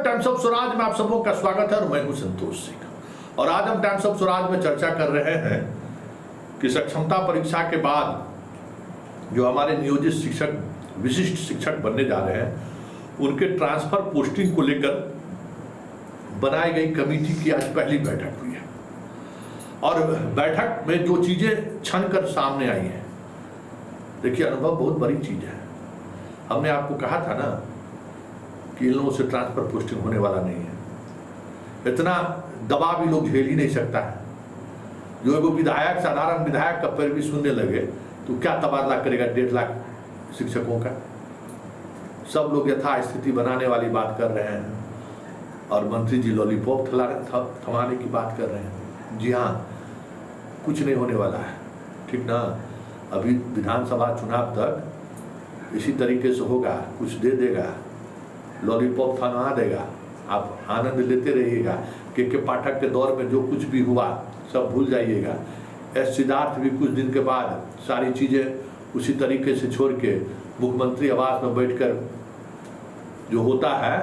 नमस्कार, times of Swaraj में आप सबों का स्वागत है और मैं हूं संतोष सिंह। और आज हम टाइम्स ऑफ स्वराज में चर्चा कर रहे हैं कि सक्षमता परीक्षा के बाद जो हमारे नियोजित शिक्षक, विशिष्ट शिक्षक बनने जा रहे हैं, उनके ट्रांसफर पोस्टिंग को लेकर बनाई गई कमेटी की आज पहली बैठक हुई है। और बैठक में जो चीजें छन कर सामने आई हैं, देखिए अनुभव बहुत बड़ी चीज है। हमने आपको कहा था ना कि इन लोगों से ट्रांसफर पोस्टिंग होने वाला नहीं है, इतना दबाव भी लोग झेल ही नहीं सकता है। जो एगो विधायक, साधारण विधायक का पैर भी सुनने लगे तो क्या तबादला करेगा 1.5 लाख शिक्षकों का। सब लोग यथास्थिति बनाने वाली बात कर रहे हैं और मंत्री जी लॉलीपॉप थमाने की बात कर रहे हैं। जी हाँ, कुछ नहीं होने वाला है, ठीक ना। अभी विधानसभा चुनाव तक इसी तरीके से होगा, कुछ दे देगा, लॉलीपॉप थमा देगा, आप आनंद लेते रहिएगा। के पाठक के दौर में जो कुछ भी हुआ सब भूल जाइएगा। एस सिद्धार्थ भी कुछ दिन के बाद सारी चीज़ें उसी तरीके से छोड़ के मुख्यमंत्री आवास में बैठकर जो होता है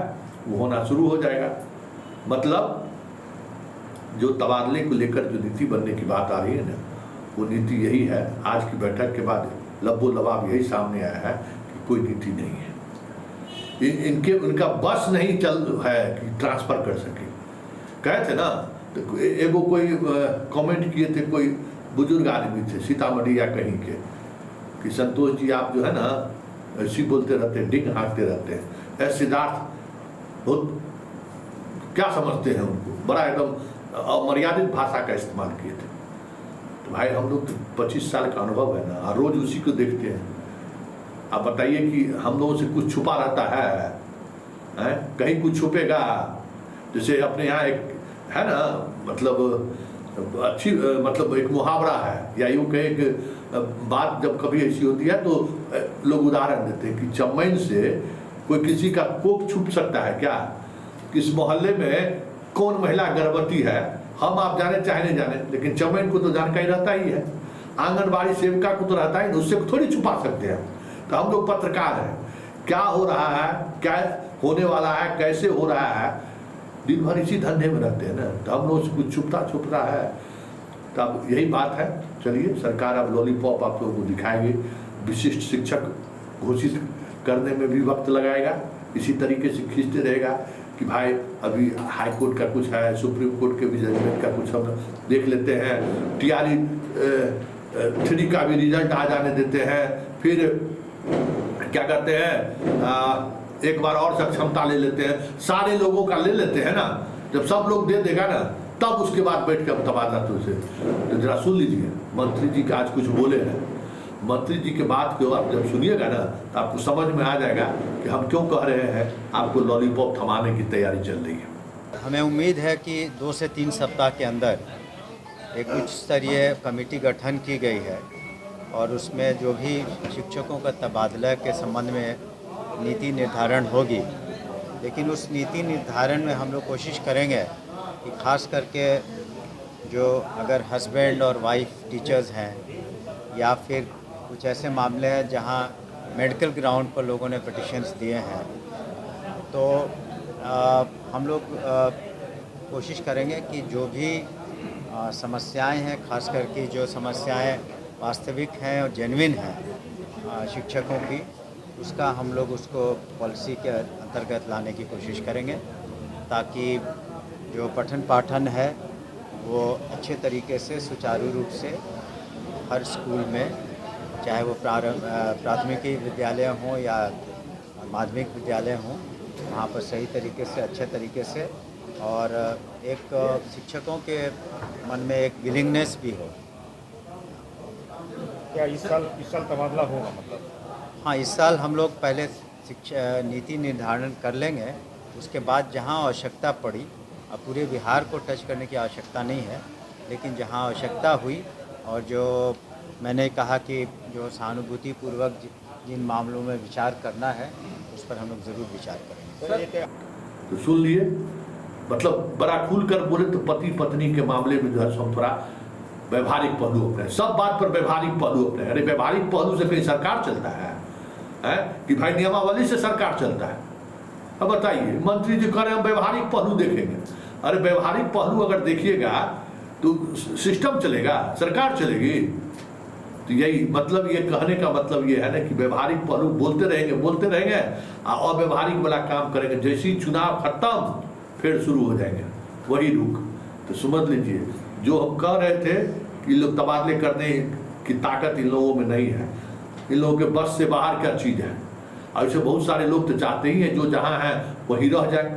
वो होना शुरू हो जाएगा। मतलब जो तबादले को लेकर जो नीति बनने की बात आ रही है ना, वो नीति यही है। आज की बैठक के बाद लब्बो लबाब यही सामने आया है कि कोई नीति नहीं है। उनका बस नहीं चल है कि ट्रांसफर कर सके। कहे थे ना, तो एगो कोई कमेंट किए थे, कोई बुजुर्ग आदमी थे सीतामढ़ी या कहीं के, कि संतोष जी आप जो है ना ऐसी बोलते रहते हैं, डिंग हाँकते रहते हैं। एस सिद्धार्थ बहुत क्या समझते हैं उनको, बड़ा एकदम अमर्यादित भाषा का इस्तेमाल किए थे। तो भाई हम लोग 25 साल का अनुभव है ना, रोज उसी को देखते हैं। आप बताइए कि हम लोगों से कुछ छुपा रहता है? कहीं कुछ छुपेगा? जैसे अपने यहाँ एक है ना, मतलब अच्छी, मतलब एक मुहावरा है या यूँ कहे कि बात जब कभी ऐसी होती है तो लोग उदाहरण देते हैं कि चम्मैन से कोई किसी का कोख छुप सकता है क्या? किस मोहल्ले में कौन महिला गर्भवती है हम आप जाने चाहे नहीं जाने, लेकिन चम्मैन को तो जानकारी रहता ही है, आंगनबाड़ी सेविका को तो रहता ही, उससे थोड़ी छुपा सकते हैं। तो हम लोग पत्रकार हैं, क्या हो रहा है, क्या होने वाला है, कैसे हो रहा है, दिन भर इसी धंधे में रहते हैं ना। तो हम लोग कुछ छुप रहा है। तो अब यही बात है। चलिए, सरकार अब लॉलीपॉप आप लोगों को दिखाएगी, विशिष्ट शिक्षक घोषित करने में भी वक्त लगाएगा, इसी तरीके से खींचते रहेगा कि भाई अभी हाई कोर्ट का कुछ है, सुप्रीम कोर्ट के भी जजमेंट का कुछ हम देख लेते हैं, TRE 3 का भी रिजल्ट आ जाने देते हैं, फिर क्या करते हैं, एक बार और सक्षमता ले लेते हैं, सारे लोगों का ले लेते हैं ना। जब सब लोग दे देगा ना, तब उसके बाद बैठ के हम तबादला तो जरा सुन लीजिए। मंत्री जी का आज कुछ बोले हैं, मंत्री जी के बात को आप जब सुनिएगा ना तो आपको समझ में आ जाएगा कि हम क्यों कह रहे हैं आपको लॉलीपॉप थमाने की तैयारी चल रही है। हमें उम्मीद है कि 2 से 3 सप्ताह के अंदर एक उच्च स्तरीय कमेटी गठन की गई है और उसमें जो भी शिक्षकों का तबादला के संबंध में नीति निर्धारण होगी। लेकिन उस नीति निर्धारण में हम लोग कोशिश करेंगे कि खास करके जो अगर हस्बैंड और वाइफ टीचर्स हैं या फिर कुछ ऐसे मामले हैं जहां मेडिकल ग्राउंड पर लोगों ने पिटिशन्स दिए हैं, तो हम लोग कोशिश करेंगे कि जो भी समस्याएं हैं, खास करके जो समस्याएं वास्तविक हैं और जेन्युइन हैं शिक्षकों की, उसका हम लोग उसको पॉलिसी के अंतर्गत लाने की कोशिश करेंगे, ताकि जो पठन पाठन है वो अच्छे तरीके से सुचारू रूप से हर स्कूल में, चाहे वो प्राथमिक विद्यालय हों या माध्यमिक विद्यालय हों, वहाँ पर सही तरीके से, अच्छे तरीके से, और एक शिक्षकों के मन में एक विलिंगनेस भी हो। क्या इस साल तबादला होगा? मतलब हाँ, इस साल हम लोग पहले नीति निर्धारण कर लेंगे, उसके बाद जहाँ आवश्यकता पड़ी, अब पूरे बिहार को टच करने की आवश्यकता नहीं है, लेकिन जहाँ आवश्यकता हुई और जो मैंने कहा कि जो सहानुभूतिपूर्वक जिन मामलों में विचार करना है उस पर हम लोग ज़रूर विचार करेंगे। तो सुन लिए, मतलब बड़ा खुल कर बोले तो पति पत्नी के मामले में जो है सब थोड़ा व्यवहारिक पहलू अपने, सब बात पर व्यवहारिक पहलू अपने। अरे व्यवहारिक पहलू से कहीं सरकार चलता है कि भाई नियमावली से सरकार चलता है? अब बताइए, मंत्री जी कह रहे हैं व्यवहारिक पहलू देखेंगे। अरे व्यवहारिक पहलू अगर देखिएगा तो सिस्टम चलेगा, सरकार चलेगी। तो यही मतलब, ये कहने का मतलब ये है ना कि व्यवहारिक पहलू बोलते रहेंगे और अव्यवहारिक वाला काम करेंगे। जैसे ही चुनाव खत्म फिर शुरू हो जाएंगे वही रुख। तो समझ लीजिए, जो हम कह रहे थे कि लोग तबादले करने की ताकत इन लोगों में नहीं है, इन लोगों के बस से बाहर क्या चीज़ है। ऐसे बहुत सारे लोग तो चाहते ही हैं जो जहाँ हैं वहीं रह जाए।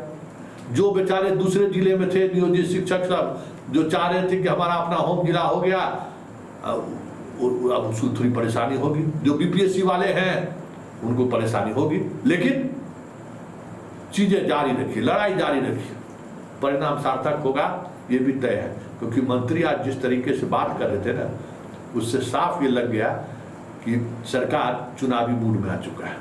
जो बेचारे दूसरे जिले में थे नियोजित शिक्षक सब, जो चाह रहे थे कि हमारा अपना होम जिला हो गया, अब उसको थोड़ी परेशानी होगी। जो बीपीएससी वाले हैं उनको परेशानी होगी, लेकिन चीजें जारी रखिए, लड़ाई जारी रखिए, परिणाम सार्थक होगा ये भी तय है। क्योंकि मंत्री आज जिस तरीके से बात कर रहे थे ना, उससे साफ ये लग गया कि सरकार चुनावी मूड में आ चुका है।